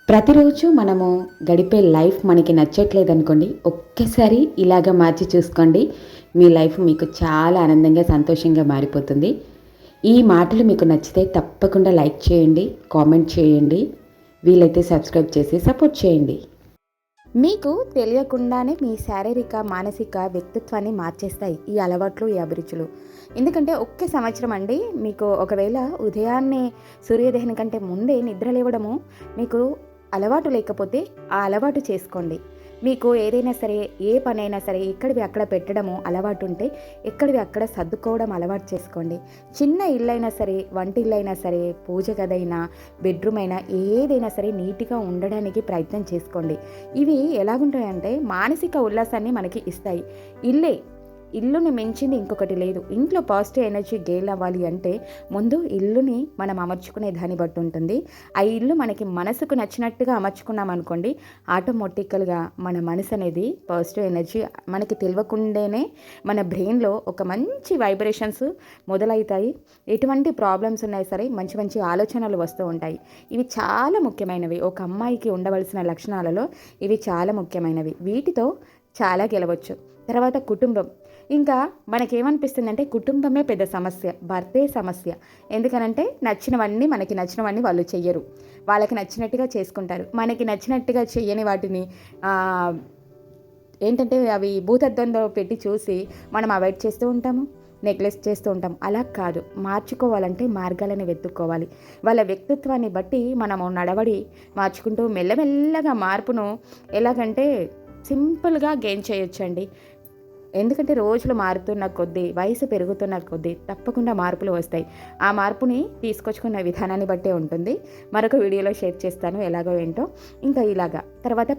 ప్రతిరోజు మనము గడిపే లైఫ్ మనకి నచ్చట్లేదనుకోండి, ఒక్కసారి ఇలాగ మార్చి చూసుకోండి. మీ లైఫ్ మీకు చాలా ఆనందంగా, సంతోషంగా మారిపోతుంది. ఈ మాటలు మీకు నచ్చితే తప్పకుండా లైక్ చేయండి, కామెంట్ చేయండి, వీలైతే సబ్స్క్రైబ్ చేసి సపోర్ట్ చేయండి. మీకు తెలియకుండానే మీ శారీరక, మానసిక వ్యక్తిత్వాన్ని మార్చేస్తాయి ఈ అలవాట్లు, ఈ అభిరుచులు. ఎందుకంటే ఒక్క సంవత్సరం అండి, మీకు ఒకవేళ ఉదయాన్నే సూర్యోదయం కంటే ముందే నిద్ర లేవడము మీకు అలవాటు లేకపోతే ఆ అలవాటు చేసుకోండి. మీకు ఏదైనా సరే, ఏ పనైనా సరే ఎక్కడివి అక్కడ పెట్టడము అలవాటు ఉంటే ఎక్కడివి అక్కడ సర్దుకోవడం అలవాటు చేసుకోండి. చిన్న ఇల్లైనా సరే, వంట ఇల్లైనా సరే, పూజ గదైనా, బెడ్రూమ్ అయినా, ఏదైనా సరే నీట్గా ఉండడానికి ప్రయత్నం చేసుకోండి. ఇవి ఎలాగుంటాయంటే మానసిక ఉల్లాసాన్ని మనకి ఇస్తాయి. ఇల్లుని మించింది ఇంకొకటి లేదు. ఇంట్లో పాజిటివ్ ఎనర్జీ గెయిన్ అవ్వాలి అంటే ముందు ఇల్లుని మనం అమర్చుకునే దాన్ని బట్టి ఉంటుంది. ఆ ఇల్లు మనకి మనసుకు నచ్చినట్టుగా అమర్చుకున్నాం అనుకోండి, ఆటోమేటికల్గా మన మనసు అనేది పాజిటివ్ ఎనర్జీ మనకి తెలియకుండానే మన బ్రెయిన్లో ఒక మంచి వైబ్రేషన్స్ మొదలవుతాయి. ఎటువంటి ప్రాబ్లమ్స్ ఉన్నాయి సరే మంచి మంచి ఆలోచనలు వస్తూ ఉంటాయి. ఇవి చాలా ముఖ్యమైనవి. ఒక అమ్మాయికి ఉండవలసిన లక్షణాలలో ఇవి చాలా ముఖ్యమైనవి. వీటితో చాలా గెలవచ్చు. తర్వాత కుటుంబం. ఇంకా మనకేమనిపిస్తుందంటే కుటుంబమే పెద్ద సమస్య, భర్తే సమస్య. ఎందుకనంటే మనకి నచ్చినవన్నీ వాళ్ళు చెయ్యరు. వాళ్ళకి నచ్చినట్టుగా చేసుకుంటారు. మనకి నచ్చినట్టుగా చెయ్యని వాటిని ఏంటంటే అవి భూతద్దంలో పెట్టి చూసి మనం అవాయిడ్ చేస్తూ ఉంటాము, నెగ్లెక్ట్ చేస్తూ ఉంటాం. అలా కాదు, మార్చుకోవాలంటే మార్గాలని వెతుక్కోవాలి. వాళ్ళ వ్యక్తిత్వాన్ని బట్టి మనము నడవడి మార్చుకుంటూ మెల్లమెల్లగా మార్పును ఎలాగంటే సింపుల్గా గెయిన్ చేయొచ్చండి. ఎందుకంటే రోజులు మారుతున్న కొద్దీ, వయసు పెరుగుతున్న కొద్దీ తప్పకుండా మార్పులు వస్తాయి. ఆ మార్పుని తీసుకొచ్చుకున్న విధానాన్ని బట్టే ఉంటుంది. మరొక వీడియోలో షేర్ చేస్తాను ఎలాగో ఏంటో. ఇంకా ఇలాగా తర్వాత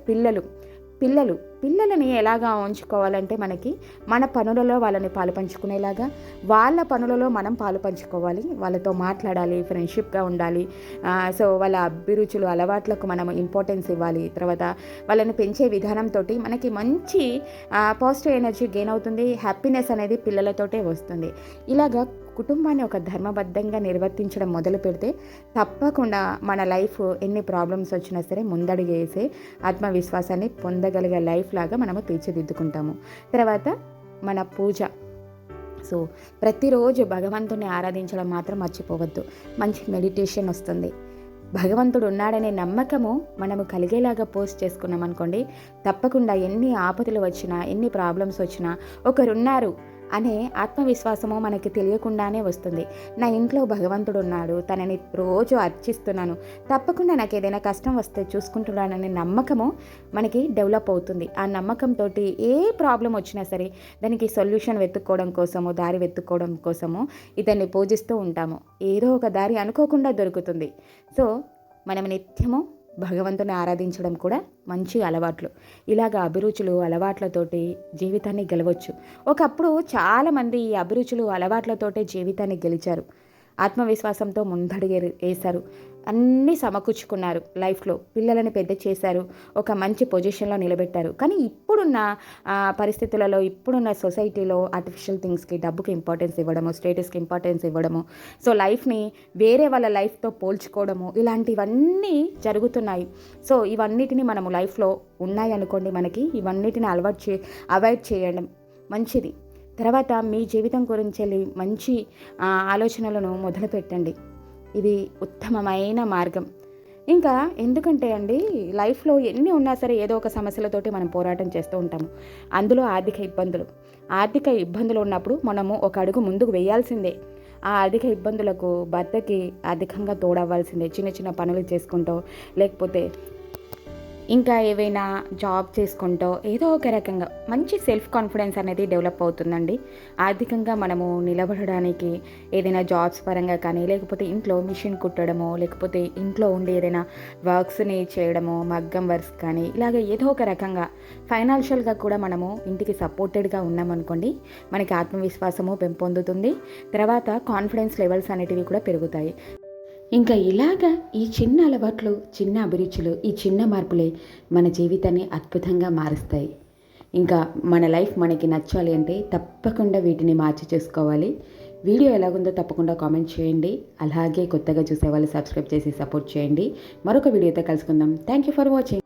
పిల్లలని ఎలాగా ఉంచుకోవాలంటే మనకి మన పనులలో వాళ్ళని పాలు పంచుకునేలాగా, వాళ్ళ పనులలో మనం పాలు పంచుకోవాలి. వాళ్ళతో మాట్లాడాలి, ఫ్రెండ్షిప్గా ఉండాలి. సో వాళ్ళ అభిరుచులు, అలవాట్లకు మనం ఇంపార్టెన్స్ ఇవ్వాలి. తర్వాత వాళ్ళని పెంచే విధానంతో మనకి మంచి పాజిటివ్ ఎనర్జీ గెయిన్ అవుతుంది. హ్యాపీనెస్ అనేది పిల్లలతోటే వస్తుంది. ఇలాగా కుటుంబాన్ని ఒక ధర్మబద్ధంగా నిర్వర్తించడం మొదలు పెడితే తప్పకుండా మన లైఫ్ ఎన్ని ప్రాబ్లమ్స్ వచ్చినా సరే ముందడుగు వేసే ఆత్మవిశ్వాసాన్ని పొందగలిగే లైఫ్ లాగా మనము తీర్చిదిద్దుకుంటాము. తర్వాత మన పూజ. సో ప్రతిరోజు భగవంతుని ఆరాధించడం మాత్రం మర్చిపోవద్దు. మంచి మెడిటేషన్ వస్తుంది. భగవంతుడు ఉన్నాడనే నమ్మకము మనము కలిగేలాగా పోస్ట్ చేసుకున్నాం అనుకోండి, తప్పకుండా ఎన్ని ఆపదలు వచ్చినా, ఎన్ని ప్రాబ్లమ్స్ వచ్చినా ఒకరున్నారు అనే ఆత్మవిశ్వాసము మనకి తెలియకుండానే వస్తుంది. నా ఇంట్లో భగవంతుడు ఉన్నాడు, తనని రోజు అర్చిస్తున్నాను, తప్పకుండా నాకు ఏదైనా కష్టం వస్తే చూసుకుంటున్నాననే నమ్మకము మనకి డెవలప్ అవుతుంది. ఆ నమ్మకంతో ఏ ప్రాబ్లం వచ్చినా సరే దానికి సొల్యూషన్ వెతుక్కోవడం కోసము, దారి వెతుక్కోవడం కోసము ఇతన్ని పూజిస్తూ ఉంటాము. ఏదో ఒక దారి అనుకోకుండా దొరుకుతుంది. సో మనం నిత్యము భగవంతుని ఆరాధించడం కూడా మంచి అలవాట్లు. ఇలాగ అభిరుచులు, అలవాట్లతోటి జీవితాన్ని గెలవచ్చు. ఒకప్పుడు చాలామంది ఈ అభిరుచులు, అలవాట్లతోటే జీవితాన్ని గెలిచారు. ఆత్మవిశ్వాసంతో ముందడుగు వేశారు. అన్నీ సమకూర్చుకున్నారు లైఫ్లో. పిల్లలని పెద్ద చేశారు, ఒక మంచి పొజిషన్లో నిలబెట్టారు. కానీ ఇప్పుడున్న పరిస్థితులలో, ఇప్పుడున్న సొసైటీలో ఆర్టిఫిషియల్ థింగ్స్కి, డబ్బుకి ఇంపార్టెన్స్ ఇవ్వడము, స్టేటస్కి ఇంపార్టెన్స్ ఇవ్వడము, సో లైఫ్ని వేరే వాళ్ళ లైఫ్తో పోల్చుకోవడము, ఇలాంటివన్నీ జరుగుతున్నాయి. సో ఇవన్నిటిని మనము లైఫ్లో ఉన్నాయి అనుకోండి, మనకి ఇవన్నిటిని అవాయిడ్ చేయడం మంచిది. తర్వాత మీ జీవితం గురించి మంచి ఆలోచనలను మొదలుపెట్టండి. ఇది ఉత్తమమైన మార్గం. ఇంకా ఎందుకంటే అండి, లైఫ్లో ఎన్ని ఉన్నా సరే ఏదో ఒక సమస్యలతోటి మనం పోరాటం చేస్తూ ఉంటాము. అందులో ఆర్థిక ఇబ్బందులు ఉన్నప్పుడు మనము ఒక అడుగు ముందుకు వేయాల్సిందే. ఆ ఆర్థిక ఇబ్బందులకు భర్తకి ఆర్థికంగా తోడవ్వాల్సిందే. చిన్న చిన్న పనులు చేసుకుంటూ, లేకపోతే ఇంకా ఏవైనా జాబ్ చేసుకుంటూ ఏదో ఒక రకంగా మంచి సెల్ఫ్ కాన్ఫిడెన్స్ అనేది డెవలప్ అవుతుందండి. ఆర్థికంగా మనము నిలబడడానికి ఏదైనా జాబ్స్ పరంగా కానీ, లేకపోతే ఇంట్లో మిషన్ కుట్టడమో, లేకపోతే ఇంట్లో ఉండి ఏదైనా వర్క్స్ని చేయడమో, మగ్గం వర్క్స్ కానీ, ఇలాగ ఏదో ఒక రకంగా ఫైనాన్షియల్గా కూడా మనము ఇంటికి సపోర్టెడ్గా ఉన్నామనుకోండి, మనకి ఆత్మవిశ్వాసము పెంపొందుతుంది. తర్వాత కాన్ఫిడెన్స్ లెవెల్స్ అనేటివి కూడా పెరుగుతాయి. ఇంకా ఇలాగా ఈ చిన్న అలవాట్లు, చిన్న అభిరుచులు, ఈ చిన్న మార్పులే మన జీవితాన్ని అద్భుతంగా మారుస్తాయి. ఇంకా మన లైఫ్ మనకి నచ్చాలి అంటే తప్పకుండా వీటిని మార్చి చేసుకోవాలి. వీడియో ఎలాగుందో తప్పకుండా కామెంట్ చేయండి. అలాగే కొత్తగా చూసే వాళ్ళు సబ్స్క్రైబ్ చేసి సపోర్ట్ చేయండి. మరొక వీడియోతో కలుసుకుందాం. Thank you for watching.